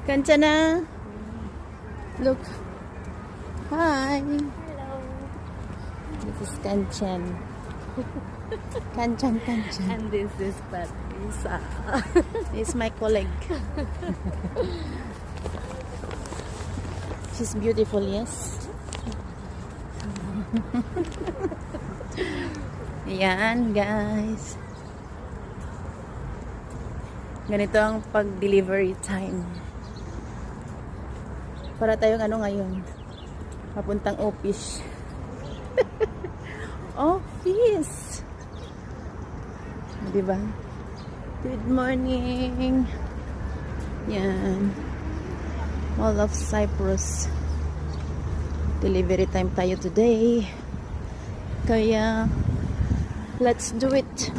Kanchana. Look. Hi. Hello. This is Kanchan. Kanchan. And this is Patricia. This is my colleague. She's beautiful, yes. Yan, guys. Ganito ang pag-delivery time. Para tayong ano ngayon? Papuntang office. Office. Diba? Good morning. Yan. Mall of Cyprus. Delivery time tayo today. Kaya, let's do it.